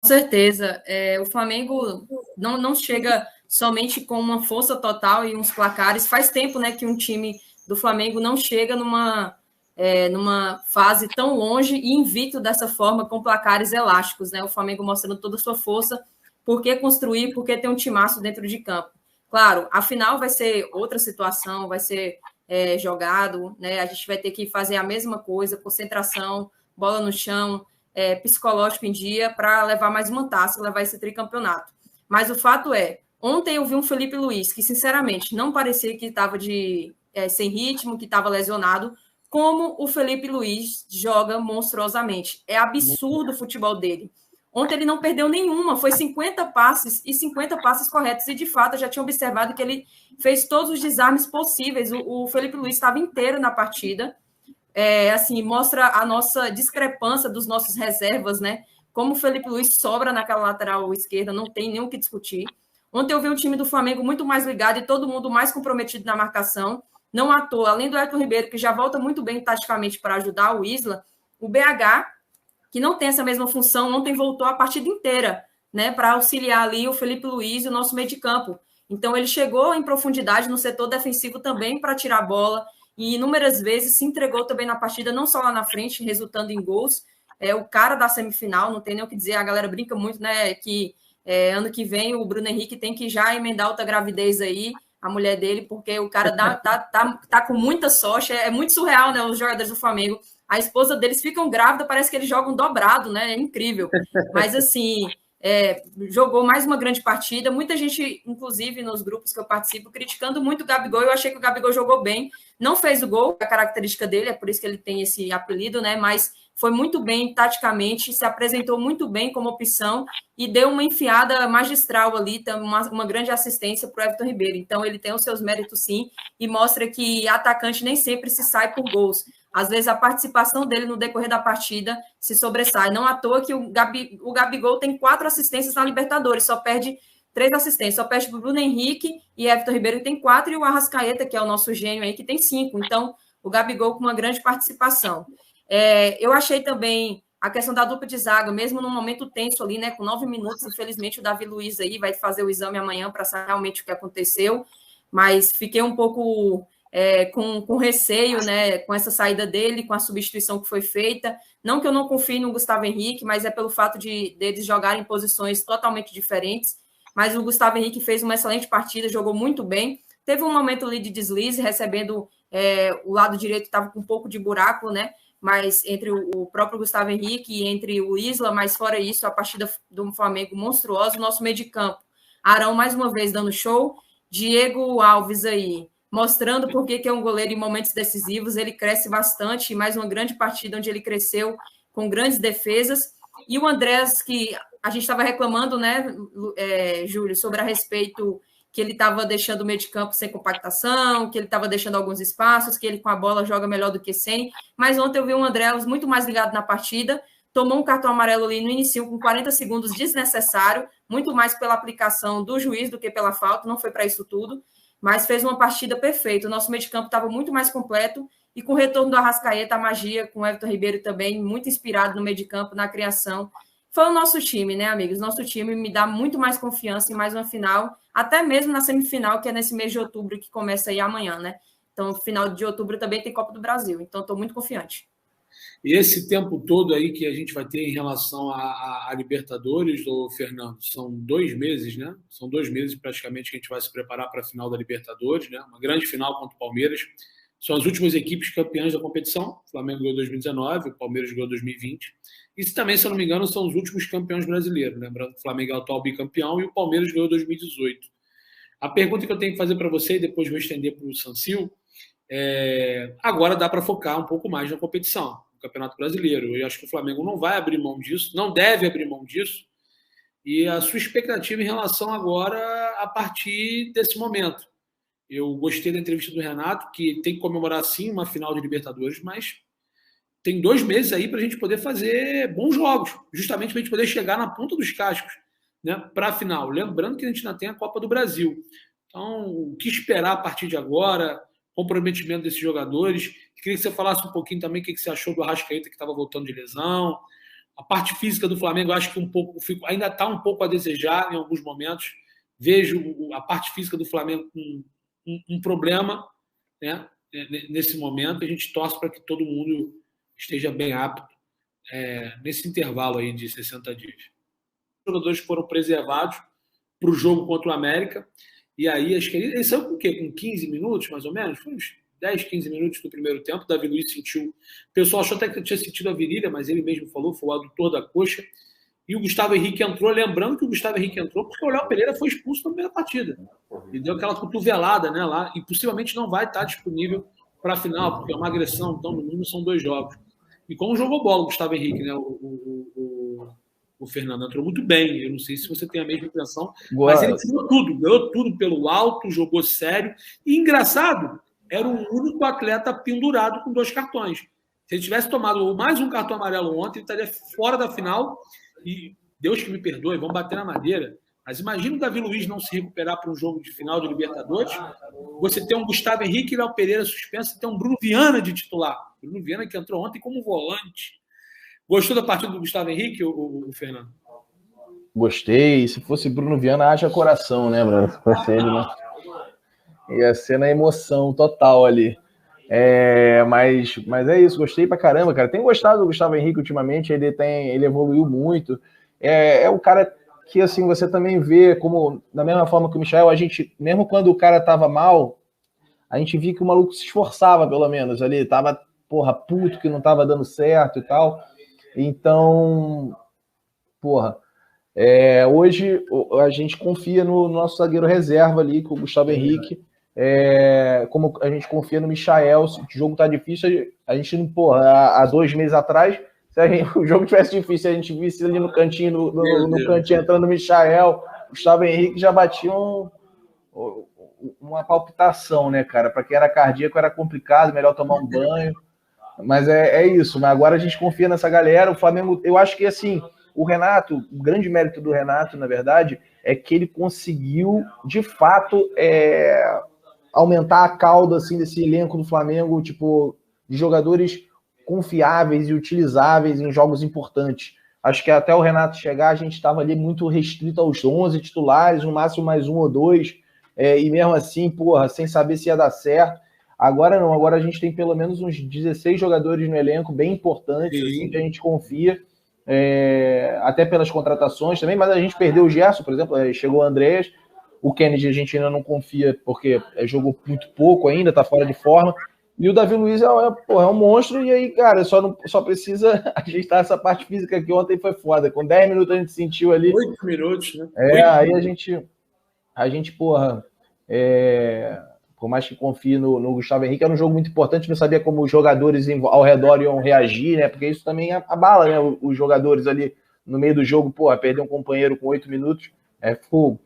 certeza. O Flamengo não chega somente com uma força total e uns placares. Faz tempo, né, que um time do Flamengo não chega numa fase tão longe e invicto dessa forma, com placares elásticos, né? O Flamengo mostrando toda a sua força, por que construir, por que ter um timaço dentro de campo. Claro, a final vai ser outra situação, vai ser jogado, né? A gente vai ter que fazer a mesma coisa, concentração, bola no chão, psicológico em dia, para levar mais uma taça, levar esse tricampeonato. Mas o fato ontem eu vi um Felipe Luiz que, sinceramente, não parecia que estava sem ritmo, que estava lesionado, como o Felipe Luiz joga monstruosamente. É absurdo o futebol dele. Ontem ele não perdeu nenhuma, foi 50 passes e 50 passes corretos. E, de fato, eu já tinha observado que ele fez todos os desarmes possíveis. O Felipe Luiz estava inteiro na partida. Assim, mostra a nossa discrepância dos nossos reservas, né? Como o Felipe Luiz sobra naquela lateral esquerda, não tem nem o que discutir. Ontem eu vi um time do Flamengo muito mais ligado e todo mundo mais comprometido na marcação. Não à toa, além do Everton Ribeiro, que já volta muito bem taticamente para ajudar o Isla, o BH, que não tem essa mesma função, ontem voltou a partida inteira, né, para auxiliar ali o Felipe Luiz e o nosso meio de campo. Então ele chegou em profundidade no setor defensivo também para tirar a bola e inúmeras vezes se entregou também na partida, não só lá na frente, resultando em gols. O cara da semifinal, não tem nem o que dizer, a galera brinca muito, né, que ano que vem o Bruno Henrique tem que já emendar outra gravidez aí, a mulher dele, porque o cara tá com muita sorte, é muito surreal, né, os jogadores do Flamengo. A esposa deles ficam grávida, parece que eles jogam dobrado, né? É incrível. Mas, assim, jogou mais uma grande partida. Muita gente, inclusive, nos grupos que eu participo, criticando muito o Gabigol. Eu achei que o Gabigol jogou bem. Não fez o gol, a característica dele, é por isso que ele tem esse apelido, né? Mas foi muito bem taticamente, se apresentou muito bem como opção e deu uma enfiada magistral ali, uma grande assistência para o Everton Ribeiro. Então, ele tem os seus méritos, sim, e mostra que atacante nem sempre se sai por gols. Às vezes, a participação dele no decorrer da partida se sobressai. Não à toa que o Gabigol tem 4 assistências na Libertadores, só perde 3 assistências. Só perde para o Bruno Henrique e Everton Ribeiro, que tem 4, e o Arrascaeta, que é o nosso gênio aí, que tem 5. Então, o Gabigol com uma grande participação. Eu achei também a questão da dupla de zaga, mesmo num momento tenso ali, né, com 9 minutos, infelizmente o Davi Luiz aí vai fazer o exame amanhã para saber realmente o que aconteceu, mas fiquei um pouco com receio, né, com essa saída dele, com a substituição que foi feita. Não que eu não confie no Gustavo Henrique, mas é pelo fato deles jogarem em posições totalmente diferentes. Mas o Gustavo Henrique fez uma excelente partida, jogou muito bem. Teve um momento ali de deslize, recebendo o lado direito, estava com um pouco de buraco, né? Mas entre o próprio Gustavo Henrique e entre o Isla, mas fora isso, a partida do Flamengo monstruosa. O nosso meio de campo, Arão mais uma vez dando show, Diego Alves aí, mostrando por que é um goleiro em momentos decisivos. Ele cresce bastante, mais uma grande partida onde ele cresceu com grandes defesas. E o Andrés, que a gente estava reclamando, né, Júlio, sobre a respeito que ele estava deixando o meio de campo sem compactação, que ele estava deixando alguns espaços, que ele com a bola joga melhor do que sem. Mas ontem eu vi o Andrés muito mais ligado na partida, tomou um cartão amarelo ali no início, com 40 segundos desnecessário, muito mais pela aplicação do juiz do que pela falta, não foi para isso tudo, mas fez uma partida perfeita. O nosso meio de campo estava muito mais completo e com o retorno do Arrascaeta, a magia com o Everton Ribeiro também, muito inspirado no meio de campo, na criação. Foi o nosso time, né, amigos? Nosso time me dá muito mais confiança em mais uma final, até mesmo na semifinal, que é nesse mês de outubro, que começa aí amanhã, né? Então, final de outubro também tem Copa do Brasil, então estou muito confiante. E esse tempo todo aí que a gente vai ter em relação a Libertadores, ô Fernando, são 2 meses, né? São 2 meses praticamente que a gente vai se preparar para a final da Libertadores, né? Uma grande final contra o Palmeiras. São as últimas equipes campeãs da competição. O Flamengo ganhou 2019, o Palmeiras ganhou 2020. E também, se eu não me engano, são os últimos campeões brasileiros. Lembrando que o Flamengo é o atual bicampeão e o Palmeiras ganhou 2018. A pergunta que eu tenho que fazer para você, e depois vou estender para o Sancil, agora dá para focar um pouco mais na competição, no Campeonato Brasileiro. Eu acho que o Flamengo não vai abrir mão disso, não deve abrir mão disso. E a sua expectativa em relação agora a partir desse momento? Eu gostei da entrevista do Renato, que tem que comemorar sim uma final de Libertadores, mas tem 2 meses aí para a gente poder fazer bons jogos, justamente para a gente poder chegar na ponta dos cascos, né, para a final. Lembrando que a gente ainda tem a Copa do Brasil. Então, o que esperar a partir de agora, comprometimento desses jogadores. Queria que você falasse um pouquinho também o que você achou do Arrascaeta, que estava voltando de lesão, A parte física do Flamengo, eu acho que ainda está um pouco a desejar em alguns momentos. Vejo a parte física do Flamengo com um problema, né, nesse momento. A gente torce para que todo mundo esteja bem apto nesse intervalo aí de 60 dias. Os jogadores foram preservados para o jogo contra o América. E aí, acho que ele saiu com o quê? Com 15 minutos, mais ou menos? Foi uns 10, 15 minutos do primeiro tempo. O Davi Luiz sentiu. O pessoal achou até que tinha sentido a virilha, mas ele mesmo falou, foi o adutor da coxa. E o Gustavo Henrique entrou, lembrando que o Gustavo Henrique entrou porque o Léo Pereira foi expulso na primeira partida. E deu aquela cotovelada, né, lá, e possivelmente não vai estar disponível para a final, porque é uma agressão, então no mínimo são 2 jogos. E como jogou bola o Gustavo Henrique, né, o Fernando entrou muito bem. Eu não sei se você tem a mesma impressão, mas ele ganhou tudo pelo alto, jogou sério. E engraçado, era o único atleta pendurado com 2 cartões. Se ele tivesse tomado mais um cartão amarelo ontem, ele estaria fora da final. E Deus que me perdoe, vamos bater na madeira. Mas imagina o Davi Luiz não se recuperar para um jogo de final de Libertadores. Você tem um Gustavo Henrique e Léo Pereira suspenso, você tem um Bruno Viana de titular. Bruno Viana que entrou ontem como volante. Gostou da partida do Gustavo Henrique, o Fernando? Gostei. Se fosse Bruno Viana, haja coração, né, Bruno? Se fosse ele, né? Ia ser na emoção total ali. Mas é isso, gostei pra caramba, cara. Tenho gostado do Gustavo Henrique ultimamente, ele evoluiu muito. É um cara que, assim, você também vê como, da mesma forma que o Michael, a gente, mesmo quando o cara tava mal, a gente via que o maluco se esforçava, pelo menos, ali, tava, porra, puto que não tava dando certo e tal. Então, porra, hoje a gente confia no nosso zagueiro reserva ali, com o Gustavo Henrique. Como a gente confia no Michael, se o jogo tá difícil, a gente não, porra, há 2 meses atrás, se o jogo tivesse difícil, a gente visse ali no cantinho, no cantinho entrando o Michael, o Gustavo Henrique já batia uma palpitação, né, cara? Para quem era cardíaco era complicado, melhor tomar um banho. Mas é isso, mas agora a gente confia nessa galera. O Flamengo, eu acho que assim, o Renato, o grande mérito do Renato, na verdade, é que ele conseguiu, de fato, aumentar a cauda assim, desse elenco do Flamengo, tipo, de jogadores confiáveis e utilizáveis em jogos importantes. Acho que até o Renato chegar, a gente estava ali muito restrito aos 11 titulares, no máximo mais 1 ou 2, e mesmo assim, porra, sem saber se ia dar certo. Agora não, agora a gente tem pelo menos uns 16 jogadores no elenco, bem importantes, assim, que a gente confia, até pelas contratações também, mas a gente perdeu o Gerson, por exemplo, chegou o Andrés, o Kennedy a gente ainda não confia, porque jogou muito pouco ainda, tá fora de forma, e o Davi Luiz é um monstro, e aí, cara, só precisa ajeitar essa parte física que ontem foi foda, com 10 minutos a gente sentiu ali... 8 minutos, né? Aí a gente, porra... por mais que confie no Gustavo Henrique, era um jogo muito importante, não sabia como os jogadores ao redor iam reagir, né? Porque isso também abala, né? Os jogadores ali no meio do jogo, porra, perder um companheiro com 8 minutos é fogo.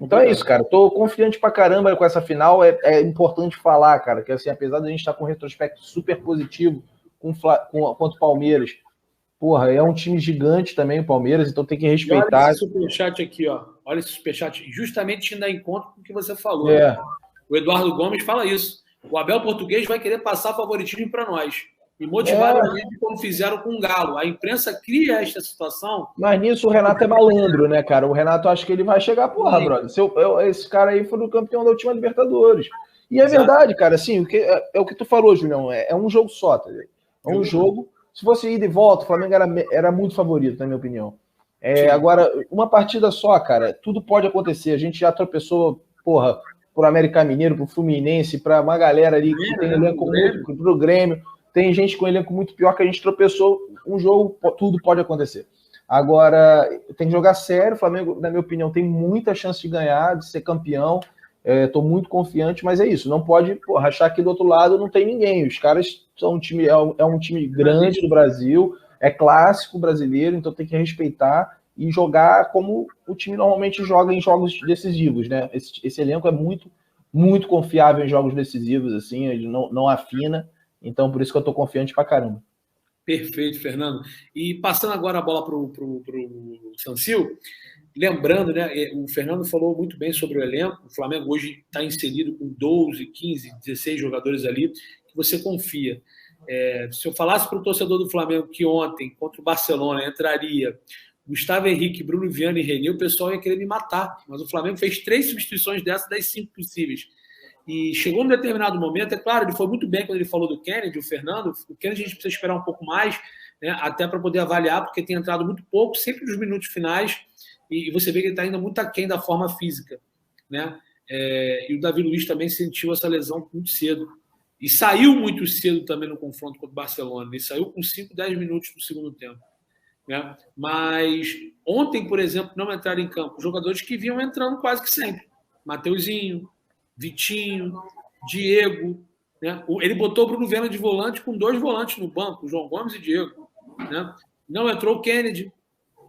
Então é isso, cara. Tô confiante pra caramba com essa final. É importante falar, cara, que assim, apesar de a gente estar com um retrospecto super positivo contra o Palmeiras, porra, é um time gigante também o Palmeiras, então tem que respeitar. Olha esse superchat aqui, ó. Olha esse superchat, justamente indo em conta com o que você falou. Né? O Eduardo Gomes fala isso. O Abel Português vai querer passar favoritismo para nós. E motivar a gente como fizeram com o Galo. A imprensa cria esta situação. Mas nisso o Renato é malandro, né, cara? O Renato acha que ele vai chegar, porra, brother. Esse cara aí foi o campeão da última Libertadores. E é verdade, cara, assim, o que tu falou, Julião, é um jogo só, tá ligado? É um jogo. Se fosse ida e volta, o Flamengo era muito favorito, na minha opinião. Agora, uma partida só, cara, tudo pode acontecer. A gente já tropeçou, porra, pro América Mineiro, pro Fluminense, pra uma galera ali que tem elenco muito, pro Grêmio. Tem gente com elenco muito pior que a gente tropeçou. Um jogo, tudo pode acontecer. Agora, tem que jogar sério. O Flamengo, na minha opinião, tem muita chance de ganhar, de ser campeão. Estou muito confiante, mas é isso. Não pode achar que do outro lado não tem ninguém. Os caras são um time, é um time grande do Brasil, é clássico brasileiro, então tem que respeitar e jogar como o time normalmente joga em jogos decisivos, né? Esse elenco é muito, muito confiável em jogos decisivos, assim, ele não afina. Então, por isso que eu estou confiante pra caramba. Perfeito, Fernando. E passando agora a bola para o Sancil, lembrando, né, o Fernando falou muito bem sobre o elenco. O Flamengo hoje está inserido com 12, 15, 16 jogadores ali que você confia. Se eu falasse para o torcedor do Flamengo que ontem, contra o Barcelona, entraria Gustavo Henrique, Bruno Viana e René, o pessoal ia querer me matar. Mas o Flamengo fez 3 substituições dessas das 5 possíveis. E chegou num determinado momento, é claro, ele foi muito bem quando ele falou do Kennedy, o Fernando. O Kennedy a gente precisa esperar um pouco mais, né, até para poder avaliar, porque tem entrado muito pouco, sempre nos minutos finais, e você vê que ele está ainda muito aquém da forma física, né? E o Davi Luiz também sentiu essa lesão muito cedo. E saiu muito cedo também no confronto contra o Barcelona. Ele saiu com 5, 10 minutos do segundo tempo. Né? Mas ontem, por exemplo, não entraram em campo jogadores que vinham entrando quase que sempre. Mateuzinho, Vitinho, Diego. Né? Ele botou o Bruno Viana de volante com 2 volantes no banco, João Gomes e Diego. Né? Não entrou o Kennedy.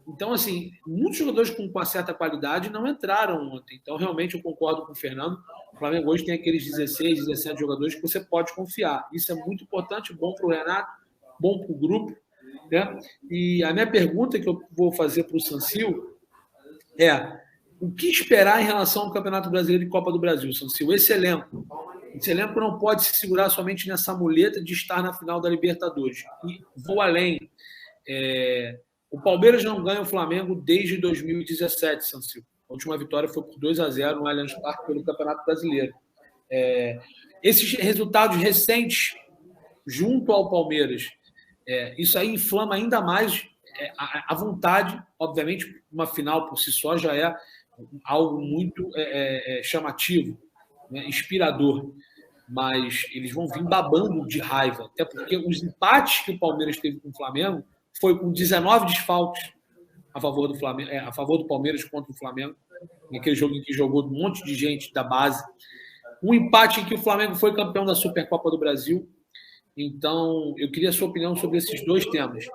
Então, assim, muitos jogadores com uma certa qualidade não entraram ontem. Então, realmente, eu concordo com o Fernando. O Flamengo hoje tem aqueles 16, 17 jogadores que você pode confiar. Isso é muito importante, bom para o Renato, bom para o grupo. Né? E a minha pergunta que eu vou fazer para o Sancil é: o que esperar em relação ao Campeonato Brasileiro e Copa do Brasil, Sancil? Esse elenco não pode se segurar somente nessa muleta de estar na final da Libertadores. E vou além. O Palmeiras não ganha o Flamengo desde 2017, Sancil. A última vitória foi por 2-0 no Allianz Parque pelo Campeonato Brasileiro. Esses resultados recentes, junto ao Palmeiras, isso aí inflama ainda mais a vontade. Obviamente, uma final por si só já é algo muito chamativo, né, inspirador. Mas eles vão vir babando de raiva, até porque os empates que o Palmeiras teve com o Flamengo foi com 19 desfalques a favor do Flamengo, a favor do Palmeiras contra o Flamengo, naquele jogo em que jogou um monte de gente da base. Um empate em que o Flamengo foi campeão da Supercopa do Brasil. Então, eu queria a sua opinião sobre esses 2 temas.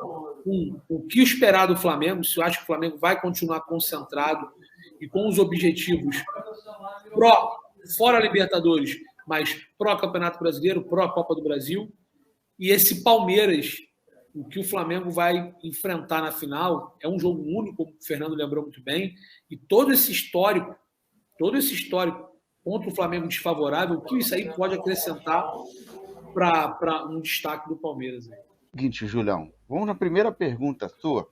O que esperar do Flamengo, se eu acho que o Flamengo vai continuar concentrado e com os objetivos fora Libertadores, mas pró-Campeonato Brasileiro, pró-Copa do Brasil, e esse Palmeiras, o que o Flamengo vai enfrentar na final, é um jogo único, como o Fernando lembrou muito bem, e todo esse histórico contra o Flamengo desfavorável, o que isso aí pode acrescentar para um destaque do Palmeiras. Seguinte, Julião, vamos na primeira pergunta sua,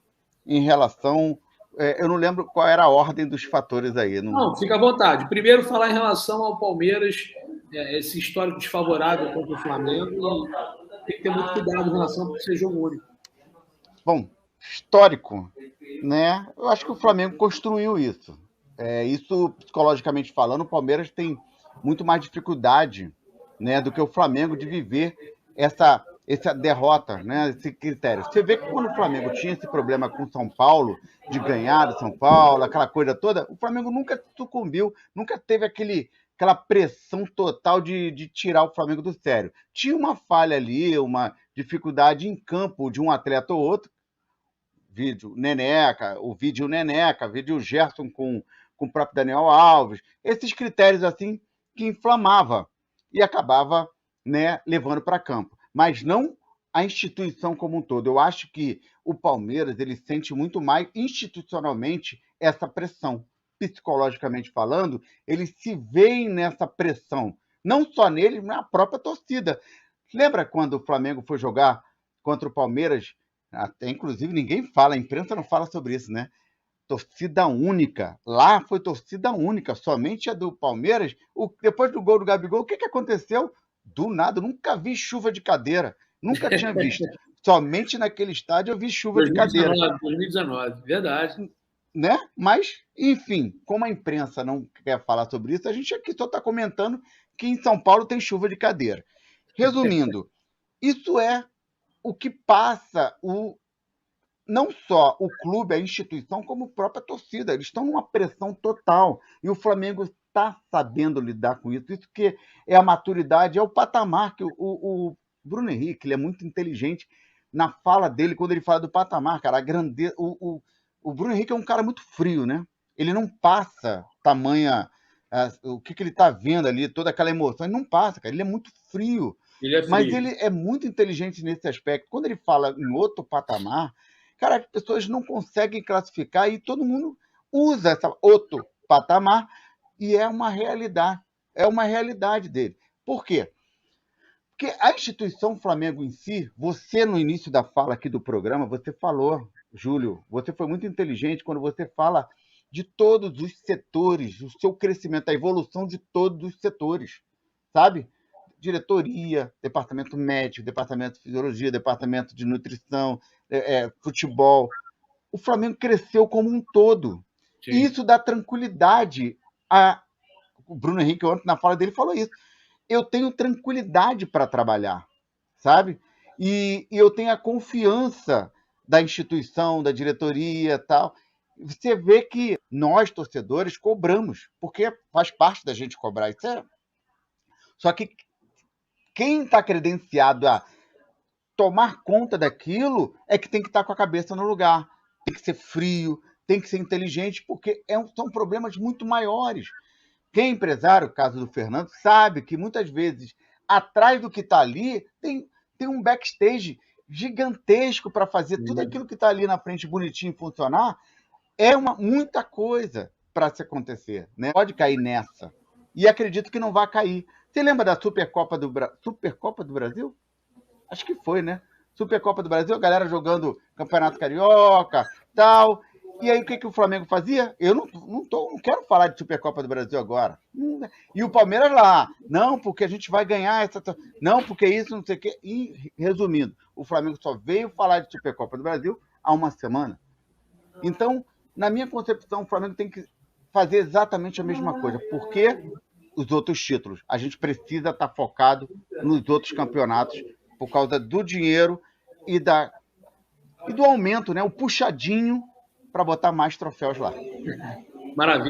em relação... eu não lembro qual era a ordem dos fatores aí. Não, fica à vontade. Primeiro, falar em relação ao Palmeiras, esse histórico desfavorável contra o Flamengo, tem que ter muito cuidado em relação a ser jogo único. Bom, histórico, né? Eu acho que o Flamengo construiu isso. Isso, psicologicamente falando, o Palmeiras tem muito mais dificuldade, né, do que o Flamengo de viver essa derrota, né, esse critério. Você vê que quando o Flamengo tinha esse problema com o São Paulo, de ganhar do São Paulo, aquela coisa toda, o Flamengo nunca sucumbiu, nunca teve aquela pressão total de tirar o Flamengo do sério. Tinha uma falha ali, uma dificuldade em campo de um atleta ou outro, vídeo Neneca, vídeo Gerson com o próprio Daniel Alves, esses critérios assim que inflamava e acabava, né, levando para campo. Mas não a instituição como um todo. Eu acho que o Palmeiras ele sente muito mais institucionalmente essa pressão. Psicologicamente falando, eles se veem nessa pressão. Não só nele, mas na própria torcida. Lembra quando o Flamengo foi jogar contra o Palmeiras? Até, inclusive, ninguém fala, a imprensa não fala sobre isso, né? Torcida única. Lá foi torcida única, somente a do Palmeiras. Depois do gol do Gabigol, o que aconteceu? Do nada, nunca vi chuva de cadeira. Nunca tinha visto. Somente naquele estádio eu vi chuva de cadeira. 2019, verdade. Né? Mas, enfim, como a imprensa não quer falar sobre isso, a gente aqui só está comentando que em São Paulo tem chuva de cadeira. Resumindo, isso é o que passa não só o clube, a instituição, como a própria torcida. Eles estão numa pressão total. E o Flamengo está sabendo lidar com isso. Isso que é a maturidade, é o patamar que o Bruno Henrique, ele é muito inteligente na fala dele, quando ele fala do patamar, cara, a grandeza... O Bruno Henrique é um cara muito frio, né? Ele não passa tamanha... o que ele está vendo ali, toda aquela emoção, ele não passa, cara. Ele é muito frio. Mas ele é muito inteligente nesse aspecto. Quando ele fala em outro patamar, cara, as pessoas não conseguem classificar e todo mundo usa esse outro patamar e é uma realidade. É uma realidade dele. Por quê? Porque a instituição Flamengo em si, você no início da fala aqui do programa, você falou, Júlio, você foi muito inteligente quando você fala de todos os setores, o seu crescimento, a evolução de todos os setores, sabe? Diretoria, departamento médico, departamento de fisiologia, departamento de nutrição, futebol. O Flamengo cresceu como um todo. Sim. E isso dá tranquilidade. O Bruno Henrique, ontem, na fala dele, falou isso. Eu tenho tranquilidade para trabalhar, sabe? E eu tenho a confiança da instituição, da diretoria e tal. Você vê que nós, torcedores, cobramos, porque faz parte da gente cobrar. Isso é... Só que quem está credenciado a tomar conta daquilo é que tem que estar com a cabeça no lugar. Tem que ser frio, tem que ser inteligente, porque são problemas muito maiores. Quem é empresário, o caso do Fernando, sabe que muitas vezes, atrás do que está ali, tem um backstage gigantesco para fazer tudo aquilo que está ali na frente bonitinho funcionar. É muita coisa para se acontecer, né? Pode cair nessa. E acredito que não vai cair. Você lembra da Supercopa do Brasil? Acho que foi, né? Supercopa do Brasil, a galera jogando Campeonato Carioca, tal. E aí o que o Flamengo fazia? Eu não quero falar de Supercopa do Brasil agora. E o Palmeiras lá, não, porque a gente vai ganhar essa... Não, porque isso, não sei o quê. E, resumindo, o Flamengo só veio falar de Supercopa do Brasil há uma semana. Então, na minha concepção, o Flamengo tem que fazer exatamente a mesma coisa. Porque os outros títulos, a gente precisa estar focado nos outros campeonatos por causa do dinheiro e do aumento, né? O puxadinho para botar mais troféus lá. Maravilha.